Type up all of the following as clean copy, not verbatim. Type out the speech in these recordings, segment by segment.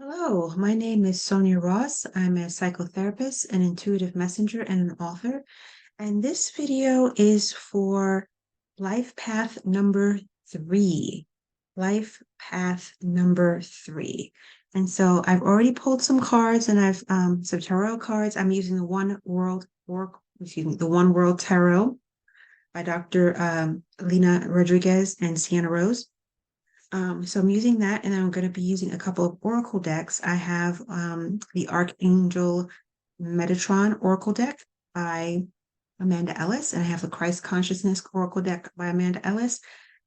Hello, my name is Sonia Ross. I'm a psychotherapist, an intuitive messenger, and an author. And this video is for life path number three. Life path number three. And so I've already pulled some cards and I've some tarot cards. I'm using the One World Tarot by Dr. Lena Rodriguez and Sienna Rose. So I'm using that, and I'm going to be using a couple of oracle decks. I have the Archangel Metatron Oracle deck by Amanda Ellis, and I have the Christ Consciousness Oracle deck by Amanda Ellis.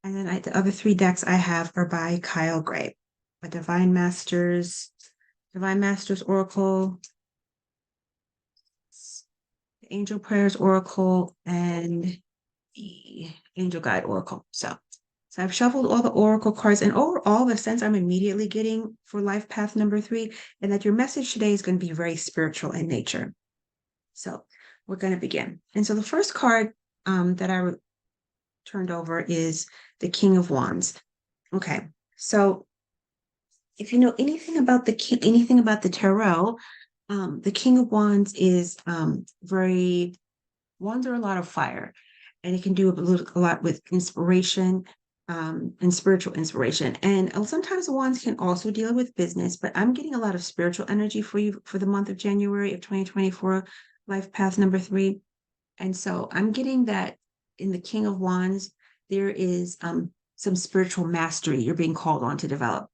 And then the other three decks I have are by Kyle Gray, a Divine Masters Oracle, the Angel Prayers Oracle, and the Angel Guide Oracle. So I've shuffled all the oracle cards, and overall, the sense I'm immediately getting for life path number three, and that your message today is going to be very spiritual in nature. So we're going to begin. And so the first card that I turned over is the King of Wands. Okay, so if you know anything about anything about the tarot, the King of Wands is very wands are a lot of fire, and it can do a lot with inspiration and spiritual inspiration. And sometimes the wands can also deal with business, but I'm getting a lot of spiritual energy for you for the month of January of 2024, life path number three. And so I'm getting that in the King of Wands, there is some spiritual mastery you're being called on to develop.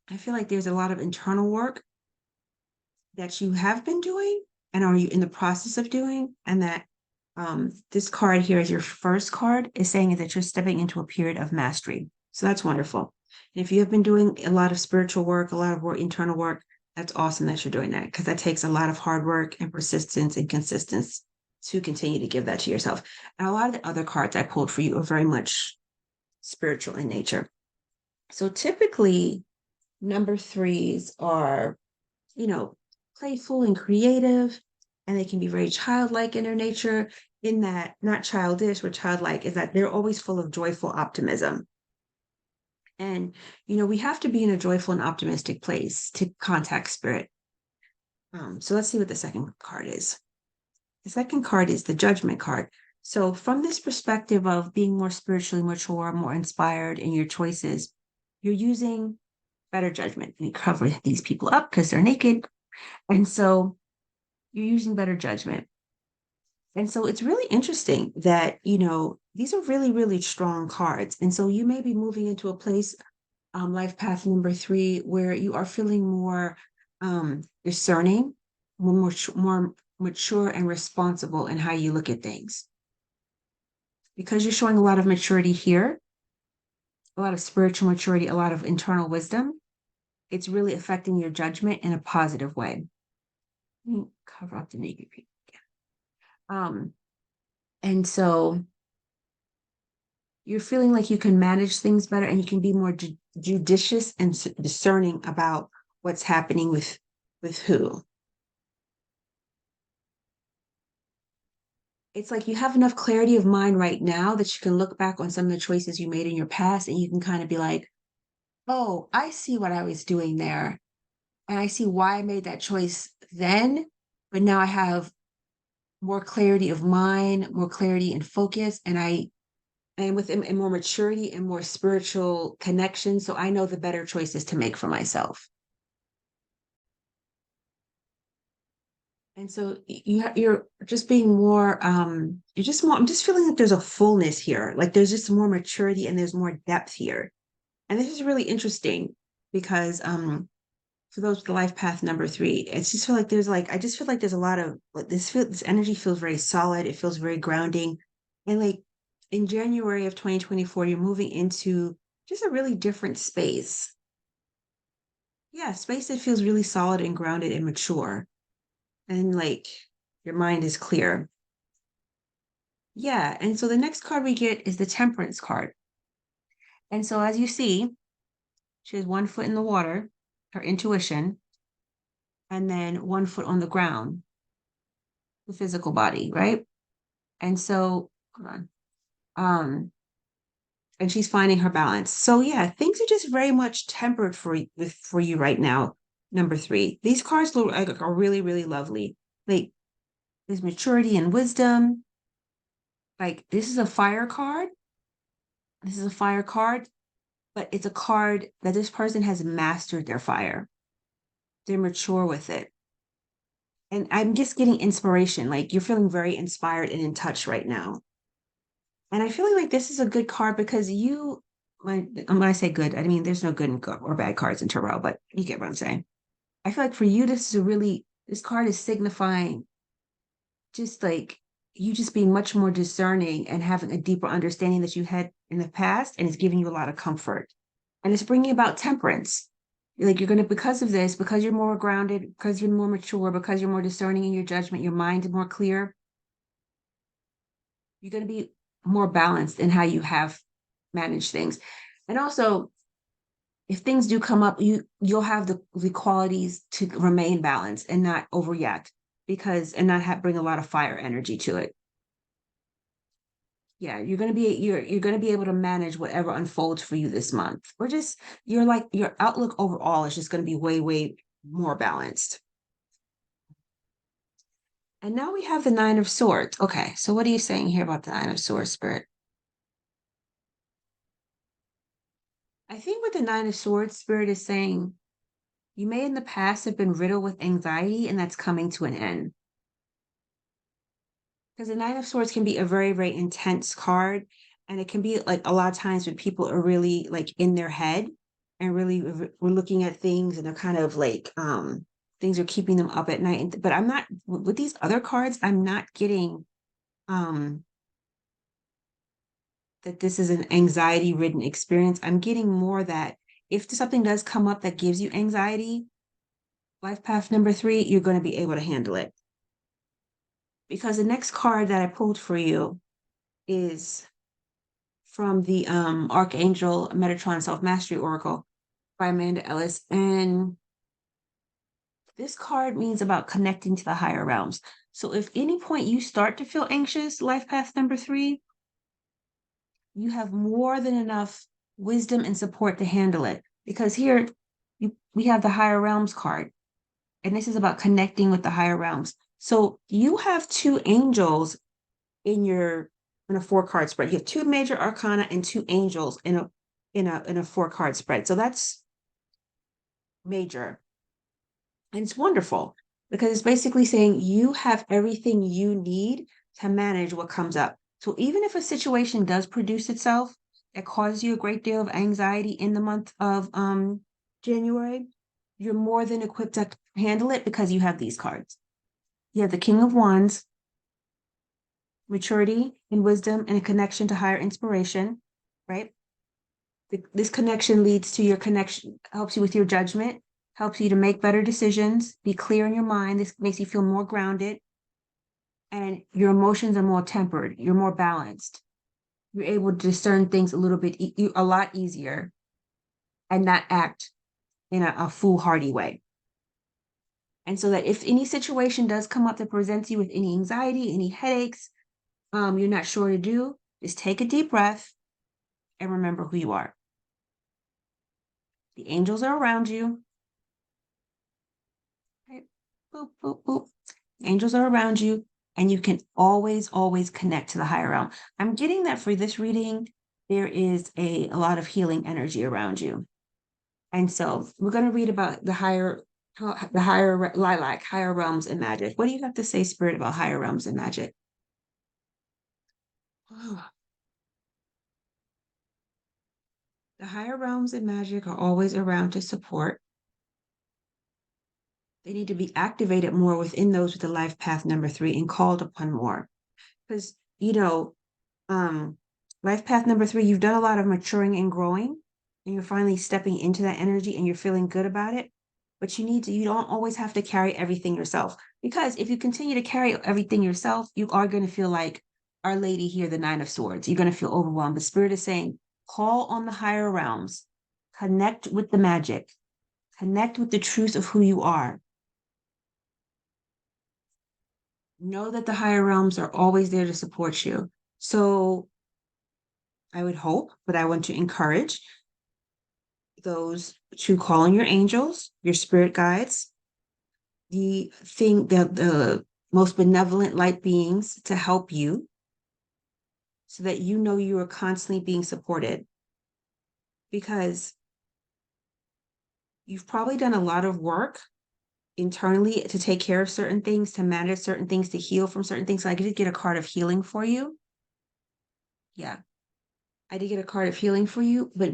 I feel like there's a lot of internal work that you have been doing and are you in the process of doing, and that this card here is your first card is saying that you're stepping into a period of mastery. So that's wonderful. And if you have been doing a lot of spiritual work, a lot of work, internal work, that's awesome that you're doing that, because that takes a lot of hard work and persistence and consistency to continue to give that to yourself. And a lot of the other cards I pulled for you are very much spiritual in nature. So typically, number threes are, playful and creative, and they can be very childlike in their nature, in that not childish or childlike is that they're always full of joyful optimism. And, we have to be in a joyful and optimistic place to contact spirit. So let's see what the second card is. The second card is the Judgment card. So from this perspective of being more spiritually mature, more inspired in your choices, you're using better judgment. And you cover these people up because they're naked. And so you're using better judgment. And so it's really interesting that, these are really, really strong cards. And so you may be moving into a place, life path number three, where you are feeling more discerning, more mature and responsible in how you look at things. Because you're showing a lot of maturity here, a lot of spiritual maturity, a lot of internal wisdom, it's really affecting your judgment in a positive way. Let me cover up the naked people again. And so you're feeling like you can manage things better, and you can be more judicious and discerning about what's happening with who. It's like you have enough clarity of mind right now that you can look back on some of the choices you made in your past, and you can kind of be like, oh, I see what I was doing there. And I see why I made that choice then. But now I have more clarity of mind, more clarity and focus, and with and more maturity and more spiritual connection. So I know the better choices to make for myself. And so you're just being more, you're just more, I'm just feeling like there's a fullness here. Like there's just more maturity and there's more depth here. And this is really interesting because for those with the life path number three, it's just feel like I just feel like there's a lot of this energy feels very solid. It feels very grounding. And like in January of 2024, you're moving into just a really different space. Yeah, space that feels really solid and grounded and mature. And like your mind is clear. Yeah. And so the next card we get is the Temperance card. And so as you see, she has 1 foot in the water, her intuition, and then 1 foot on the ground, the physical body, right? And so, hold on. And she's finding her balance. So yeah, things are just very much tempered for you right now. number 3. These cards look like are really, really lovely. Like there's maturity and wisdom. Like this is a fire card. This is a fire card, but it's a card that this person has mastered their fire. They're mature with it. And I'm just getting inspiration. Like you're feeling very inspired and in touch right now. And I feel like this is a good card because when I say good, I mean there's no good or bad cards in tarot, but you get what I'm saying. I feel like for you, this card is signifying just like you just being much more discerning and having a deeper understanding that you had in the past, and it's giving you a lot of comfort. And it's bringing about temperance. Like you're going to, because of this, because you're more grounded, because you're more mature, because you're more discerning in your judgment, your mind is more clear, you're going to be more balanced in how you have managed things. And also, if things do come up, you'll have the qualities to remain balanced and not overreact and not bring a lot of fire energy to it. Yeah, you're gonna be able to manage whatever unfolds for you this month. Or just your outlook overall is just gonna be way, way more balanced. And now we have the Nine of Swords. Okay, so what are you saying here about the Nine of Swords, Spirit? I think what the Nine of Swords, Spirit, is saying, you may in the past have been riddled with anxiety, and that's coming to an end. Because the Nine of Swords can be a very, very intense card. And it can be like a lot of times when people are really like in their head and really we're looking at things and they're kind of like things are keeping them up at night. But I'm not with these other cards, I'm not getting um that this is an anxiety ridden experience. I'm getting more that if something does come up that gives you anxiety, life path number 3, you're going to be able to handle it. Because the next card that I pulled for you is from the Archangel Metatron Self Mastery Oracle by Amanda Ellis. And this card means about connecting to the higher realms. So if any point you start to feel anxious, life path number 3, you have more than enough wisdom and support to handle it. Because here we have the higher realms card. And this is about connecting with the higher realms. So you have 2 angels in a 4-card spread. You have 2 major arcana and 2 angels in a 4-card spread. So that's major. And it's wonderful because it's basically saying you have everything you need to manage what comes up. So even if a situation does produce itself that causes you a great deal of anxiety in the month of January, you're more than equipped to handle it because you have these cards. You have the King of Wands, maturity and wisdom and a connection to higher inspiration, right? This connection leads to your connection, helps you with your judgment, helps you to make better decisions, be clear in your mind. This makes you feel more grounded, and your emotions are more tempered. You're more balanced. You're able to discern things a lot easier and not act in a foolhardy way. And so that if any situation does come up that presents you with any anxiety, any headaches, you're not sure to do, just take a deep breath and remember who you are. The angels are around you. Right? Boop, boop, boop. Angels are around you, and you can always, always connect to the higher realm. I'm getting that for this reading, there is a lot of healing energy around you. And so we're going to read about the higher lilac, higher realms and magic. What do you have to say, Spirit, about higher realms and magic? The higher realms and magic are always around to support. They need to be activated more within those with the life path number 3 and called upon more. Because, life path number 3, you've done a lot of maturing and growing, and you're finally stepping into that energy and you're feeling good about it. But you don't always have to carry everything yourself. Because if you continue to carry everything yourself, you are going to feel like Our Lady here, the Nine of Swords. You're going to feel overwhelmed. The Spirit is saying, call on the higher realms, connect with the magic, connect with the truth of who you are. Know that the higher realms are always there to support you. So I would hope, but I want to encourage those to call on your angels, your spirit guides, the most benevolent light beings to help you so that you know you are constantly being supported, because you've probably done a lot of work internally to take care of certain things, to manage certain things, to heal from certain things. So I did get a card of healing for you. Yeah, I did get a card of healing for you, but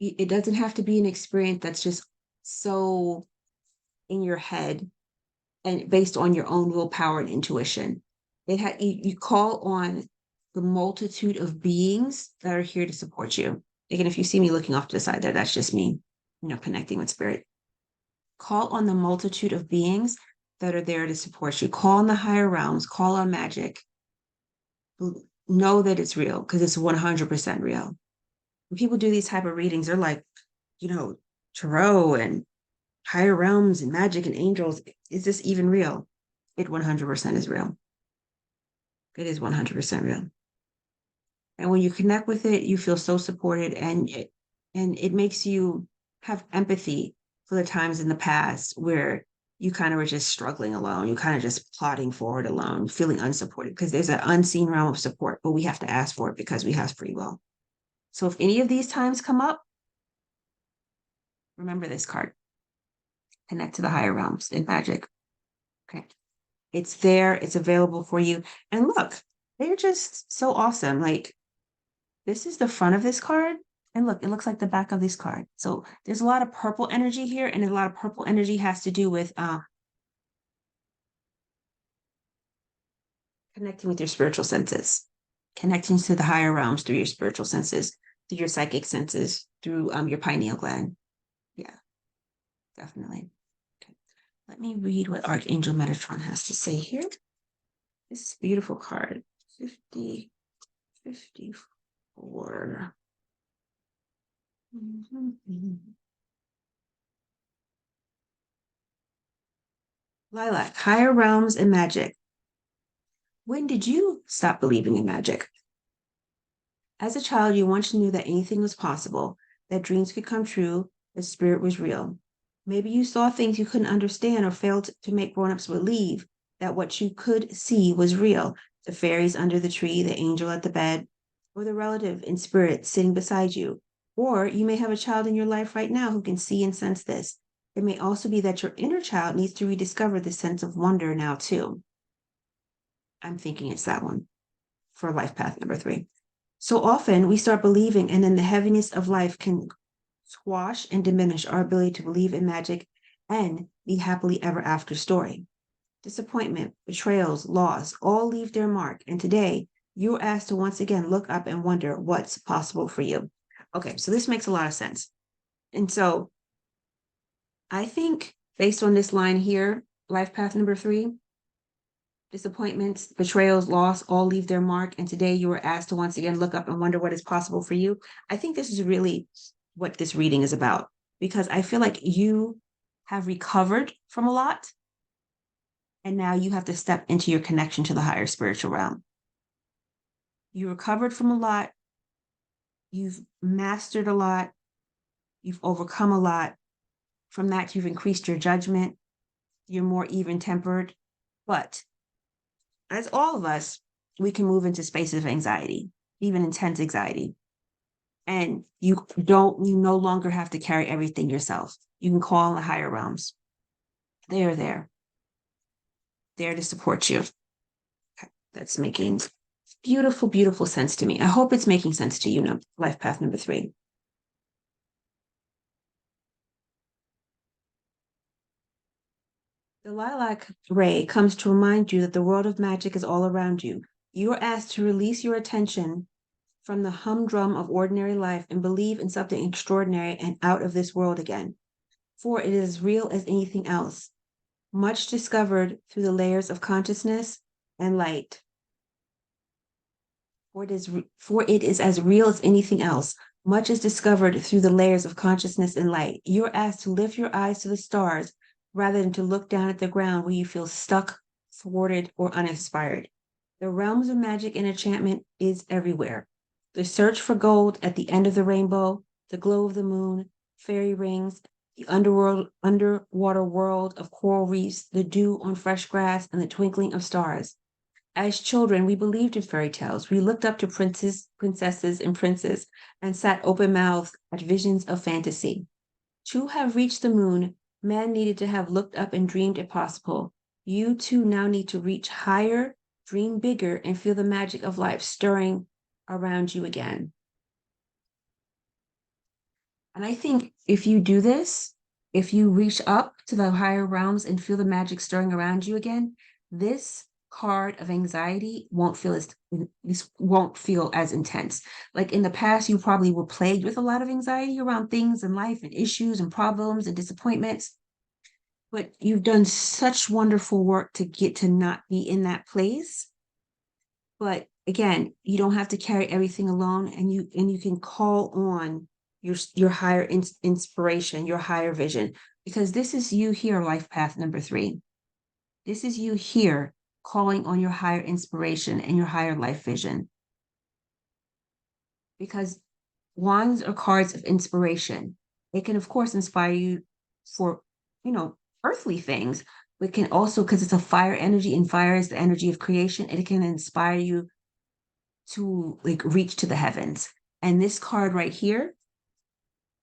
it doesn't have to be an experience that's just so in your head and based on your own willpower and intuition. You call on the multitude of beings that are here to support you. Again, if you see me looking off to the side there, that's just me, connecting with spirit. Call on the multitude of beings that are there to support you. Call on the higher realms, call on magic. Know that it's real because it's 100% real. When people do these type of readings, they're like, tarot and higher realms and magic and angels. Is this even real? It 100% is real. It is 100% real. And when you connect with it, you feel so supported, and it makes you have empathy for the times in the past where you kind of were just struggling alone. You kind of just plodding forward alone, feeling unsupported, because there's an unseen realm of support, but we have to ask for it because we have free will. So if any of these times come up, remember this card. Connect to the higher realms in magic. Okay. It's there, it's available for you. And look, they're just so awesome. Like, this is the front of this card. And look, it looks like the back of this card. So there's a lot of purple energy here, and a lot of purple energy has to do with connecting with your spiritual senses, connecting to the higher realms through your spiritual senses, through your psychic senses, through your pineal gland. Yeah, definitely. Okay. Let me read what Archangel Metatron has to say here. This beautiful card, 50, 54. Lilac, higher realms and magic. When did you stop believing in magic? As a child, you once knew that anything was possible, that dreams could come true, that spirit was real. Maybe you saw things you couldn't understand or failed to make grown-ups believe that what you could see was real. The fairies under the tree, the angel at the bed, or the relative in spirit sitting beside you. Or you may have a child in your life right now who can see and sense this. It may also be that your inner child needs to rediscover the sense of wonder now, too. I'm thinking it's that one for life path number 3. So often we start believing, and then the heaviness of life can squash and diminish our ability to believe in magic and the happily ever after story. Disappointment, betrayals, loss all leave their mark. And today you're asked to once again look up and wonder what's possible for you. Okay, so this makes a lot of sense. And so I think based on this line here, life path number 3, disappointments, betrayals, loss all leave their mark. And today you were asked to once again look up and wonder what is possible for you. I think this is really what this reading is about, because I feel like you have recovered from a lot. And now you have to step into your connection to the higher spiritual realm. You recovered from a lot. You've mastered a lot. You've overcome a lot. From that, you've increased your judgment. You're more even tempered. But as all of us, we can move into spaces of anxiety, even intense anxiety. And you no longer have to carry everything yourself. You can call on the higher realms. They are there to support you. Okay. That's making beautiful, beautiful sense to me. I hope it's making sense to you, life path number 3. The lilac ray comes to remind you that the world of magic is all around you. You are asked to release your attention from the humdrum of ordinary life and believe in something extraordinary and out of this world again. For it is as real as anything else, much discovered through the layers of consciousness and light. For it is as real as anything else, much is discovered through the layers of consciousness and light. You're asked to lift your eyes to the stars rather than to look down at the ground where you feel stuck, thwarted, or uninspired. The realms of magic and enchantment is everywhere. The search for gold at the end of the rainbow the glow of the moon, fairy rings, the underwater world of coral reefs, the dew on fresh grass, and the twinkling of stars. As children, we believed in fairy tales. We looked up to princesses, and princes and sat open mouthed at visions of fantasy. To have reached the moon, man needed to have looked up and dreamed it possible. You too now need to reach higher, dream bigger, and feel the magic of life stirring around you again. And I think if you do this, if you reach up to the higher realms and feel the magic stirring around you again, this card of anxiety won't feel as this won't feel as intense. Like in the past, you probably were plagued with a lot of anxiety around things in life and issues and problems and disappointments. But you've done such wonderful work to get to not be in that place. But again, you don't have to carry everything alone, and you can call on your higher inspiration, your higher vision, because this is you here, life path number 3. This is you here calling on your higher inspiration and your higher life vision. Because wands are cards of inspiration. It can, of course, inspire you for, earthly things, but it can also, because it's a fire energy, and fire is the energy of creation, it can inspire you to like reach to the heavens. And this card right here,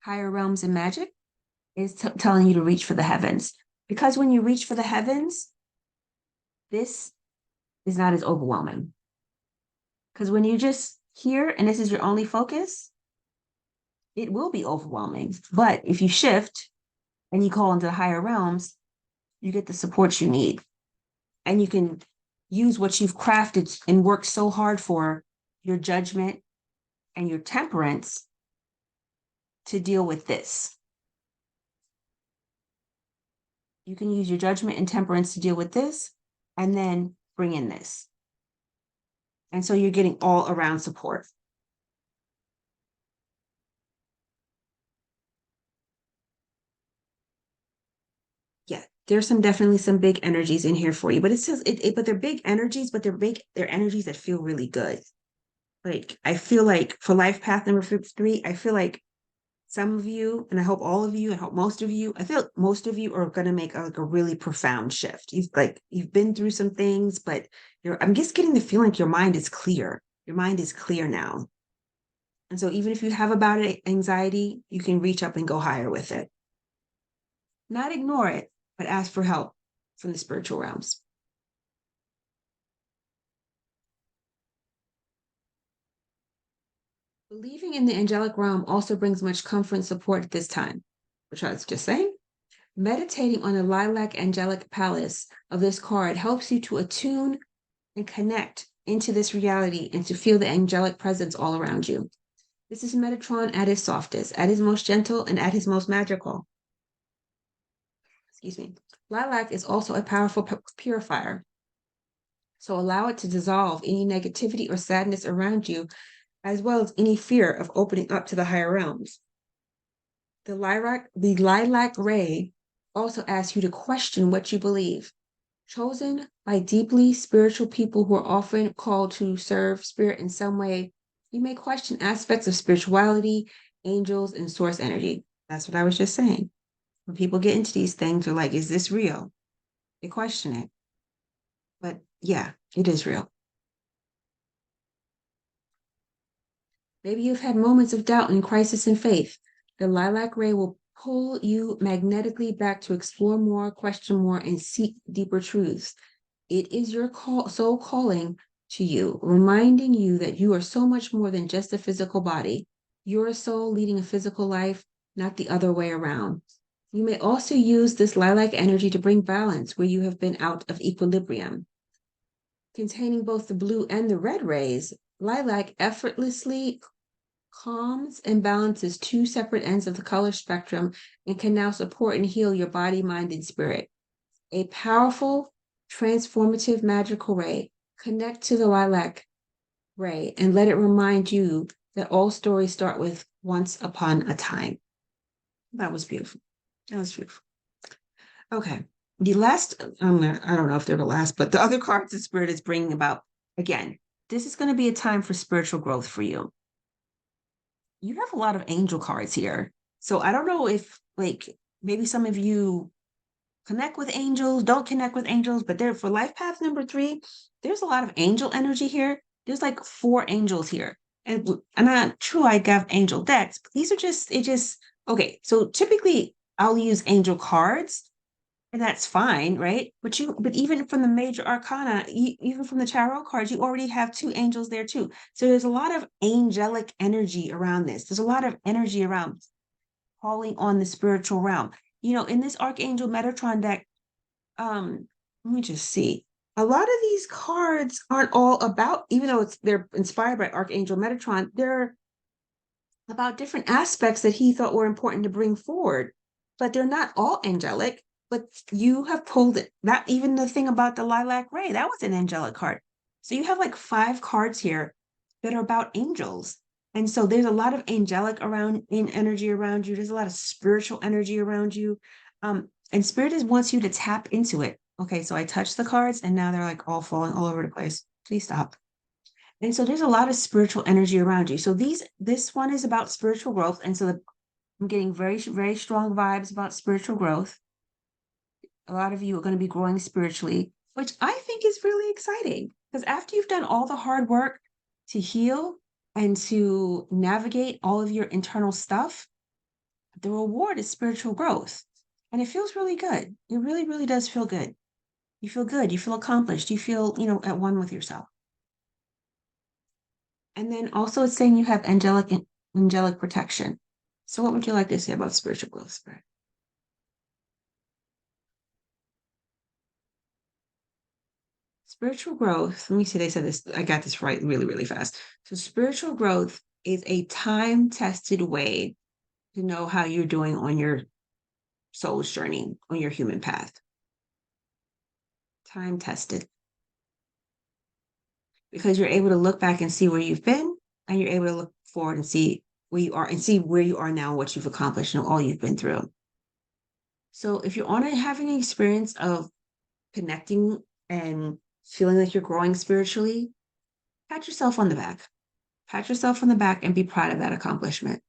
higher realms and magic, is telling you to reach for the heavens. Because when you reach for the heavens, this is not as overwhelming. Because when you just here and this is your only focus, it will be overwhelming. But if you shift and you call into the higher realms, you get the support you need. And you can use what you've crafted and worked so hard for, your judgment and your temperance, to deal with this. You can use your judgment and temperance to deal with this, and then bring in this. And so you're getting all around support. Yeah, there's definitely some big energies in here for you, but it says but they're big energies, but they're energies that feel really good. Like I feel like for life path number 3, I feel like some of you, and I hope all of you, I hope most of you, I feel like most of you are going to make like a really profound shift. You've been through some things, but I'm just getting the feeling like your mind is clear. Your mind is clear now. And so even if you have about it anxiety, you can reach up and go higher with it. Not ignore it, but ask for help from the spiritual realms. Believing in the angelic realm also brings much comfort and support at this time, which I was just saying. Meditating on the lilac angelic palace of this card helps you to attune and connect into this reality and to feel the angelic presence all around you. This is Metatron at his softest, at his most gentle, and at his most magical. Excuse me. Lilac is also a powerful purifier. So allow it to dissolve any negativity or sadness around you, as well as any fear of opening up to the higher realms. The lilac ray also asks you to question what you believe. Chosen by deeply spiritual people who are often called to serve spirit in some way, you may question aspects of spirituality, angels, and source energy. That's what I was just saying. When people get into these things, they're like, is this real? They question it. But yeah, it is real. Maybe you've had moments of doubt and crisis in faith. The lilac ray will pull you magnetically back to explore more, question more, and seek deeper truths. It is your soul calling to you, reminding you that you are so much more than just a physical body. You're a soul leading a physical life, not the other way around. You may also use this lilac energy to bring balance where you have been out of equilibrium. Containing both the blue and the red rays, lilac effortlessly calms and balances 2 separate ends of the color spectrum and can now support and heal your body, mind, and spirit. A powerful, transformative, magical ray. Connect to the lilac ray and let it remind you that all stories start with once upon a time. That was beautiful. That was beautiful. Okay. The last, I don't know if they're the last, but the other cards the Spirit is bringing about, again, this is going to be a time for spiritual growth for you. you have a lot of angel cards here. So I don't know if like maybe some of you connect with angels, don't connect with angels, but there for life path number 3, there's a lot of angel energy here. There's like 4 angels here. And I'm not true, I got angel decks, but these are just it just okay. So typically I'll use angel cards, and that's fine, right? But even from the major arcana, even from the tarot cards, you already have 2 angels there too. So there's a lot of angelic energy around this. There's a lot of energy around calling on the spiritual realm. In this Archangel Metatron deck, let me just see. A lot of these cards aren't all about, even though they're inspired by Archangel Metatron, they're about different aspects that he thought were important to bring forward. But they're not all angelic. But you have pulled it. That even the thing about the lilac ray, that was an angelic card. So you have like 5 cards here that are about angels. And so there's a lot of angelic around in energy around you. There's a lot of spiritual energy around you. And spirit wants you to tap into it. Okay, so I touched the cards and now they're like all falling all over the place. Please stop. And so there's a lot of spiritual energy around you. So this one is about spiritual growth. And so I'm getting very, very strong vibes about spiritual growth. A lot of you are going to be growing spiritually, which I think is really exciting because after you've done all the hard work to heal and to navigate all of your internal stuff, the reward is spiritual growth. And it feels really good. It really, really does feel good. You feel good. You feel accomplished. You feel, at one with yourself. And then also it's saying you have angelic protection. So what would you like to say about spiritual growth, Spirit? Spiritual growth, let me see, they said this, I got this right really, really fast. So spiritual growth is a time-tested way to know how you're doing on your soul's journey, on your human path. Time-tested. Because you're able to look back and see where you've been, and you're able to look forward and see where you are and see where you are now, what you've accomplished, and all you've been through. So if you're on having an experience of connecting and feeling like you're growing spiritually, pat yourself on the back. Pat yourself on the back and be proud of that accomplishment.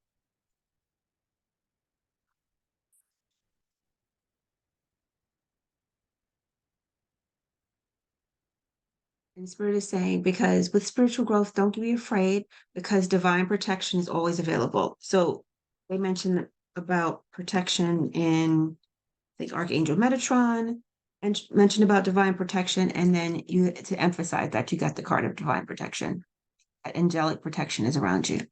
And Spirit is saying, because with spiritual growth, don't be afraid because divine protection is always available. So they mentioned about protection in, I think, Archangel Metatron, and mentioned about divine protection. And then you to emphasize that you got the card of divine protection. That angelic protection is around you. Okay.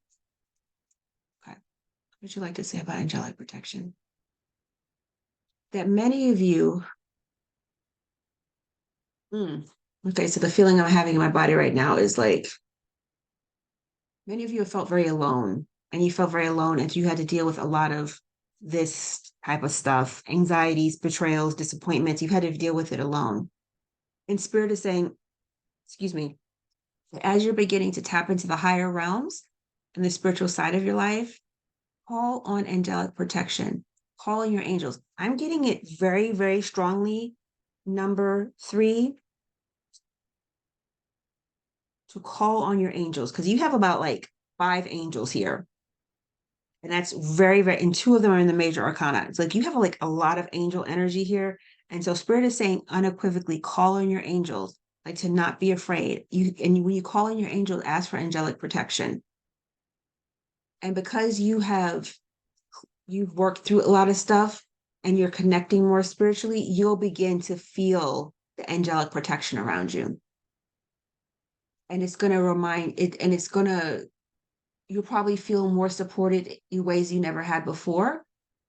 What would you like to say about angelic protection? That many of you, okay, so the feeling I'm having in my body right now is like many of you have felt very alone, and you felt very alone and you had to deal with a lot of this type of stuff, anxieties, betrayals, disappointments. You've had to deal with it alone. And Spirit is saying, excuse me, as you're beginning to tap into the higher realms and the spiritual side of your life, call on angelic protection, call on your angels. I'm getting it very, very strongly. Number 3, to call on your angels, because you have about like 5 angels here. And that's very, very, and 2 of them are in the major arcana. It's like you have like a lot of angel energy here. And so Spirit is saying unequivocally, call on your angels, like to not be afraid. When you call on your angels, ask for angelic protection. And because you've worked through a lot of stuff and you're connecting more spiritually, you'll begin to feel the angelic protection around you. And it's going to remind it, and you'll probably feel more supported in ways you never had before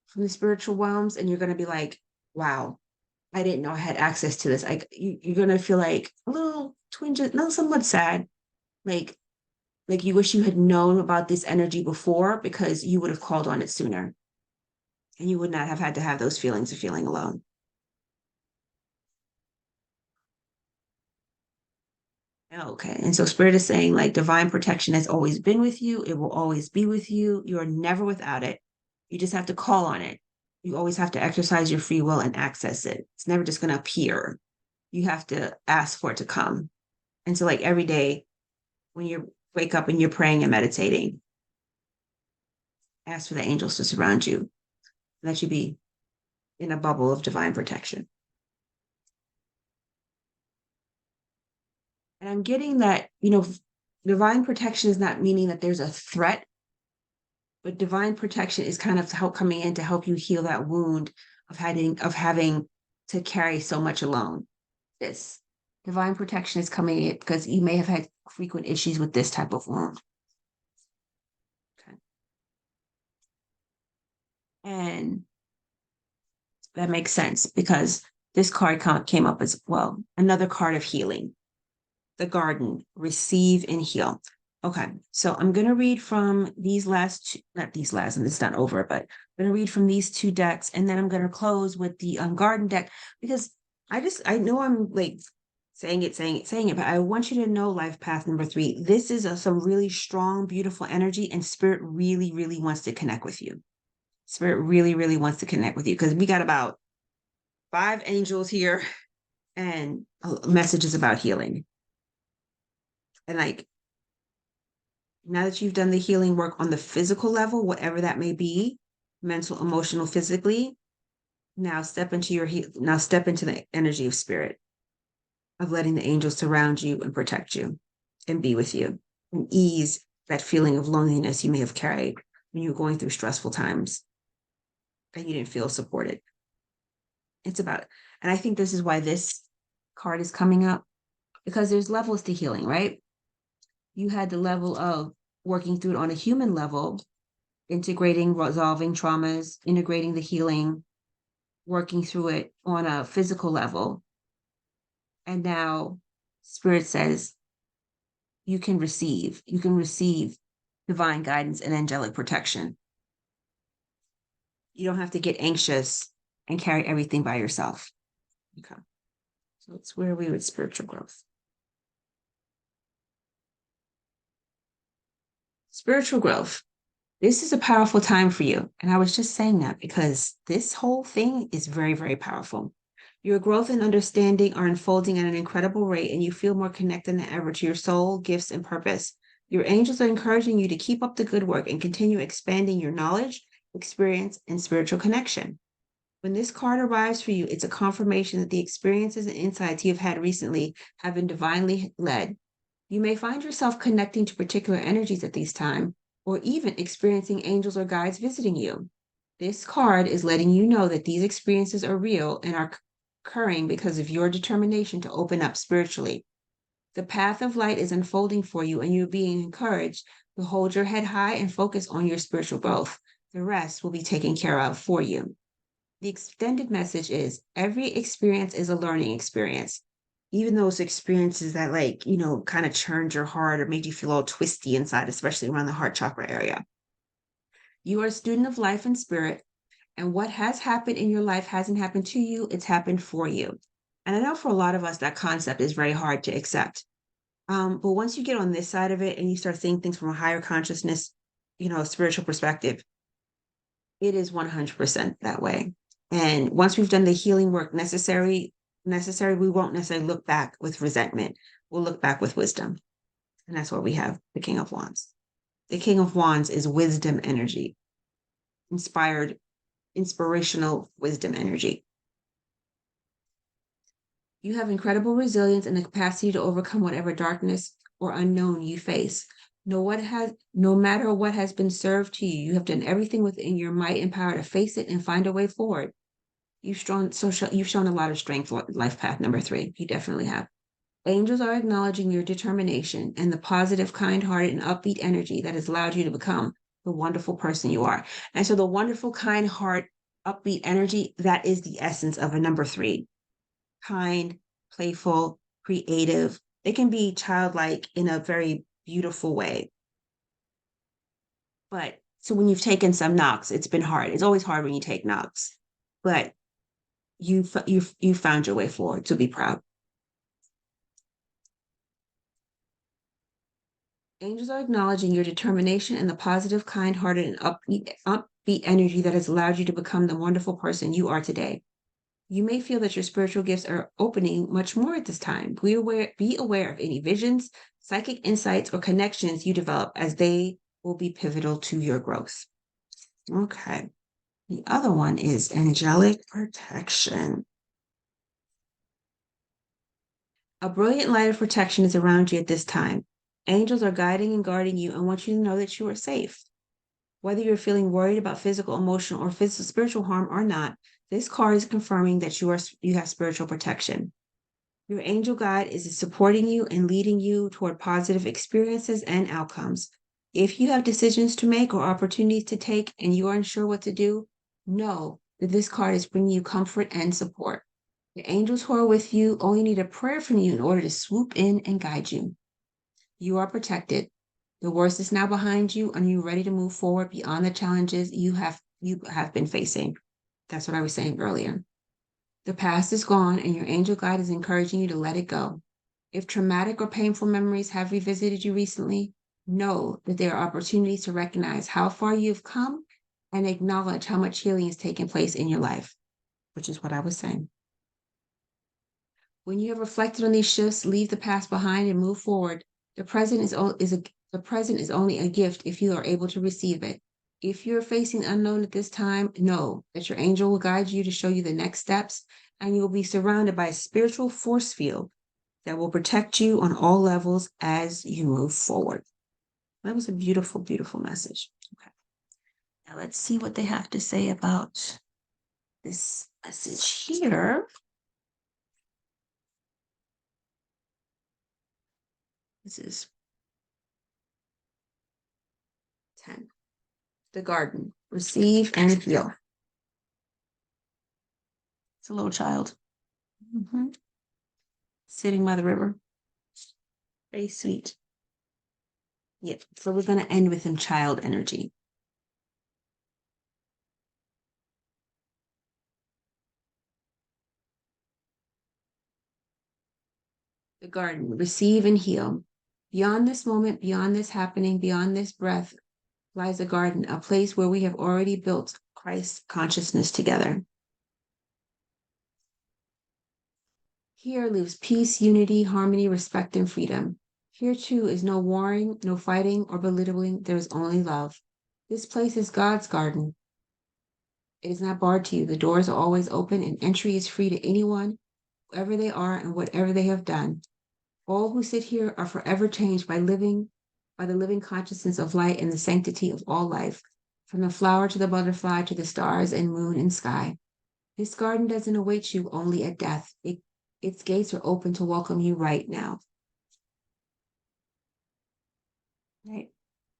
from the spiritual realms. And you're going to be like, wow, I didn't know I had access to this. You're going to feel like a little twinge, no, somewhat sad. Like you wish you had known about this energy before because you would have called on it sooner. And you would not have had to have those feelings of feeling alone. Okay. And so Spirit is saying like divine protection has always been with you. It will always be with you. You are never without it. You just have to call on it. You always have to exercise your free will and access it. It's never just going to appear. You have to ask for it to come. And so like every day when you wake up and you're praying and meditating, Ask for the angels to surround you, let you be in a bubble of divine protection. And I'm getting that, divine protection is not meaning that there's a threat, but divine protection is kind of help coming in to help you heal that wound of having to carry so much alone. This divine protection is coming in because you may have had frequent issues with this type of wound. Okay. And that makes sense because this card came up as well. Another card of healing. The garden, receive and heal. Okay, so I'm going to read from these last two, not these last, and it's not over, but I'm going to read from these two decks, and then I'm going to close with the garden deck because I know I'm like saying it, but I want you to know life path number 3. This is some really strong, beautiful energy, and spirit really, really wants to connect with you. Spirit really, really wants to connect with you because we got about 5 angels here and messages about healing. And like, now that you've done the healing work on the physical level, whatever that may be, mental, emotional, physically, now step into the energy of spirit, of letting the angels surround you and protect you and be with you and ease that feeling of loneliness you may have carried when you were going through stressful times and you didn't feel supported. And I think this is why this card is coming up, because there's levels to healing, right? You had the level of working through it on a human level, integrating, resolving traumas, integrating the healing, working through it on a physical level. And now Spirit says you can receive divine guidance and angelic protection. You don't have to get anxious and carry everything by yourself. Okay. So it's where we with spiritual growth. Spiritual growth. This is a powerful time for you. And I was just saying that because this whole thing is very, very powerful. Your growth and understanding are unfolding at an incredible rate, and you feel more connected than ever to your soul, gifts, and purpose. Your angels are encouraging you to keep up the good work and continue expanding your knowledge, experience, and spiritual connection. When this card arrives for you, it's a confirmation that the experiences and insights you've had recently have been divinely led. You may find yourself connecting to particular energies at these times, or even experiencing angels or guides visiting you. This card is letting you know that these experiences are real and are occurring because of your determination to open up spiritually. The path of light is unfolding for you, and you're being encouraged to hold your head high and focus on your spiritual growth. The rest will be taken care of for you. The extended message is every experience is a learning experience. Even those experiences that kind of churned your heart or made you feel all twisty inside, especially around the heart chakra area. You are a student of life and spirit, and what has happened in your life hasn't happened to you, it's happened for you. And I know for a lot of us, that concept is very hard to accept. But once you get on this side of it and you start seeing things from a higher consciousness, spiritual perspective, it is 100% that way. And once we've done the healing work necessary, we won't necessarily look back with resentment. We'll look back with wisdom. And that's where we have the King of Wands. The King of Wands is wisdom energy, inspirational wisdom energy. You have incredible resilience and the capacity to overcome whatever darkness or unknown you face. No matter what has been served to you, you have done everything within your might and power to face it and find a way forward. You've shown a lot of strength, life path number 3. You definitely have. Angels are acknowledging your determination and the positive, kind-hearted, and upbeat energy that has allowed you to become the wonderful person you are. And so the wonderful, kind heart, upbeat energy, that is the essence of a number 3. Kind, playful, creative. They can be childlike in a very beautiful way. But so when you've taken some knocks, it's been hard. It's always hard when you take knocks, but you found your way forward, to be proud. Angels are acknowledging your determination and the positive, kind-hearted, and upbeat energy that has allowed you to become the wonderful person you are today. You may feel that your spiritual gifts are opening much more at this time. Be aware of any visions, psychic insights, or connections you develop, as they will be pivotal to your growth. Okay. The other one is angelic protection. A brilliant light of protection is around you at this time. Angels are guiding and guarding you and want you to know that you are safe. Whether you're feeling worried about physical, emotional, or physical spiritual harm or not, this card is confirming that you have spiritual protection. Your angel guide is supporting you and leading you toward positive experiences and outcomes. If you have decisions to make or opportunities to take and you are unsure what to do, know that this card is bringing you comfort and support. The angels who are with you only need a prayer from you in order to swoop in and guide you. You are protected. The worst is now behind you, and you're ready to move forward beyond the challenges you have been facing. That's what I was saying earlier. The past is gone, and your angel guide is encouraging you to let it go. If traumatic or painful memories have revisited you recently, know that there are opportunities to recognize how far you've come and acknowledge how much healing has taken place in your life, which is what I was saying. When you have reflected on these shifts, leave the past behind and move forward. The present is only a gift if you are able to receive it. If you're facing the unknown at this time, know that your angel will guide you to show you the next steps, and you will be surrounded by a spiritual force field that will protect you on all levels as you move forward. That was a beautiful, beautiful message. Okay. Now let's see what they have to say about this message here. This is 10. The garden. Receive and heal. It's a little child. Sitting by the river. Very sweet. Yep. So we're going to end with some child energy. The garden. Receive and heal. Beyond this moment, beyond this happening, beyond this breath, lies a garden, a place where we have already built Christ consciousness together. Here lives peace, unity, harmony, respect, and freedom. Here too is no warring, no fighting or belittling. There is only love. This place is God's garden. It is not barred to you. The doors are always open and entry is free to anyone, whoever they are and whatever they have done. All who sit here are forever changed by the living consciousness of light and the sanctity of all life, from the flower to the butterfly to the stars and moon and sky. This garden doesn't await you only at death. Its gates are open to welcome you right now. Right?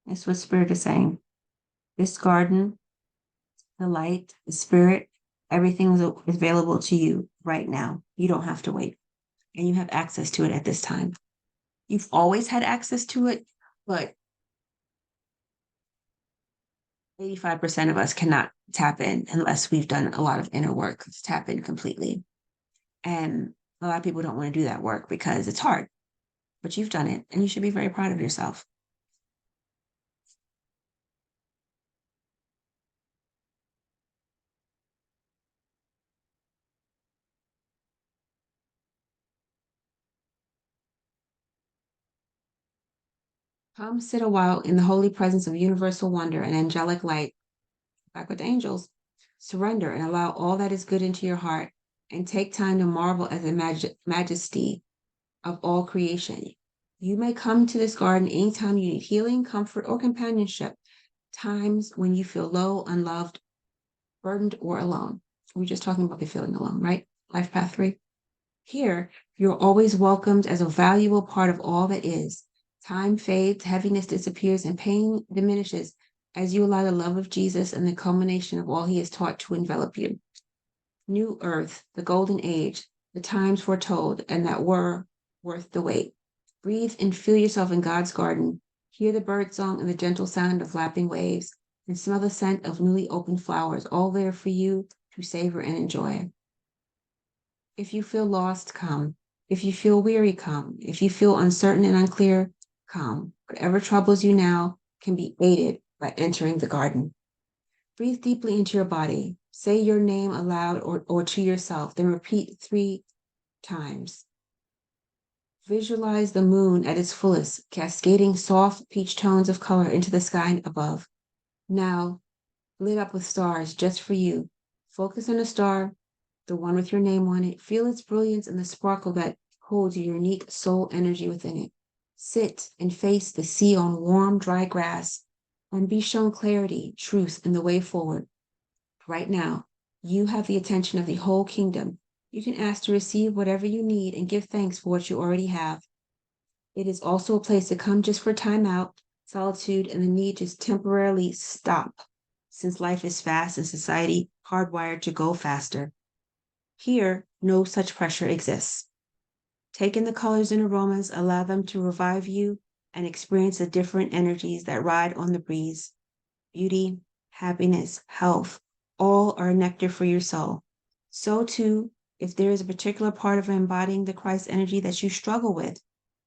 That's what Spirit is saying. This garden, the light, the spirit, everything is available to you right now. You don't have to wait. And you have access to it at this time. You've always had access to it, but 85% of us cannot tap in unless we've done a lot of inner work to tap in completely. And a lot of people don't want to do that work because it's hard, but you've done it and you should be very proud of yourself. Come sit a while in the holy presence of universal wonder and angelic light, back with the angels. Surrender and allow all that is good into your heart and take time to marvel at the majesty of all creation. You may come to this garden anytime you need healing, comfort, or companionship, times when you feel low, unloved, burdened, or alone. We're just talking about the feeling alone, right? Life Path 3. Here, you're always welcomed as a valuable part of all that is. Time fades, heaviness disappears, and pain diminishes as you allow the love of Jesus and the culmination of all he has taught to envelop you. New earth, the golden age, the times foretold, and that were worth the wait. Breathe and feel yourself in God's garden. Hear the bird song and the gentle sound of lapping waves, and smell the scent of newly opened flowers, all there for you to savor and enjoy. If you feel lost, come. If you feel weary, come. If you feel uncertain and unclear, come. Whatever troubles you now can be aided by entering the garden. Breathe deeply into your body. Say your name aloud or to yourself, then repeat 3 times. Visualize the moon at its fullest, cascading soft peach tones of color into the sky above. Now, lit up with stars just for you. Focus on a star, the one with your name on it. Feel its brilliance and the sparkle that holds your unique soul energy within it. Sit and face the sea on warm, dry grass and be shown clarity, truth, and the way forward. Right now, you have the attention of the whole kingdom. You can ask to receive whatever you need and give thanks for what you already have. It is also a place to come just for time out, solitude, and the need to temporarily stop, since life is fast and society hardwired to go faster. Here, no such pressure exists. Take in the colors and aromas, allow them to revive you, and experience the different energies that ride on the breeze. Beauty, happiness, health, all are nectar for your soul. So, too, if there is a particular part of embodying the Christ energy that you struggle with,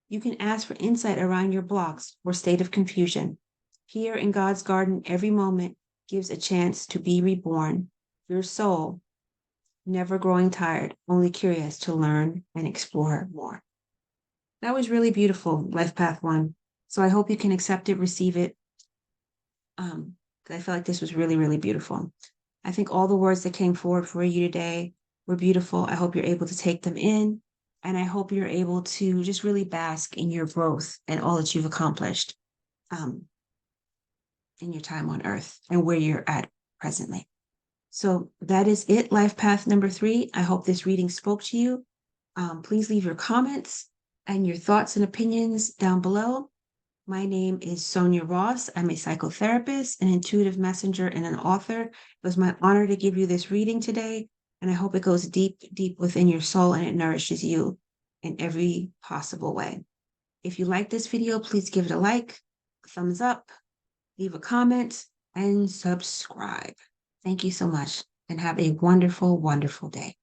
you can ask for insight around your blocks or state of confusion. Here in God's garden, every moment gives a chance to be reborn. Your soul, never growing tired, only curious to learn and explore more. That was really beautiful, Life Path One. So I hope you can accept it, receive it. I feel like this was really, really beautiful. I think all the words that came forward for you today were beautiful. I hope you're able to take them in, and I hope you're able to just really bask in your growth and all that you've accomplished in your time on Earth and where you're at presently. So that is it, Life Path number 3. I hope this reading spoke to you. Please leave your comments and your thoughts and opinions down below. My name is Sonia Ross. I'm a psychotherapist, an intuitive messenger, and an author. It was my honor to give you this reading today, and I hope it goes deep, deep within your soul and it nourishes you in every possible way. If you like this video, please give it a like, a thumbs up, leave a comment, and subscribe. Thank you so much, and have a wonderful, wonderful day.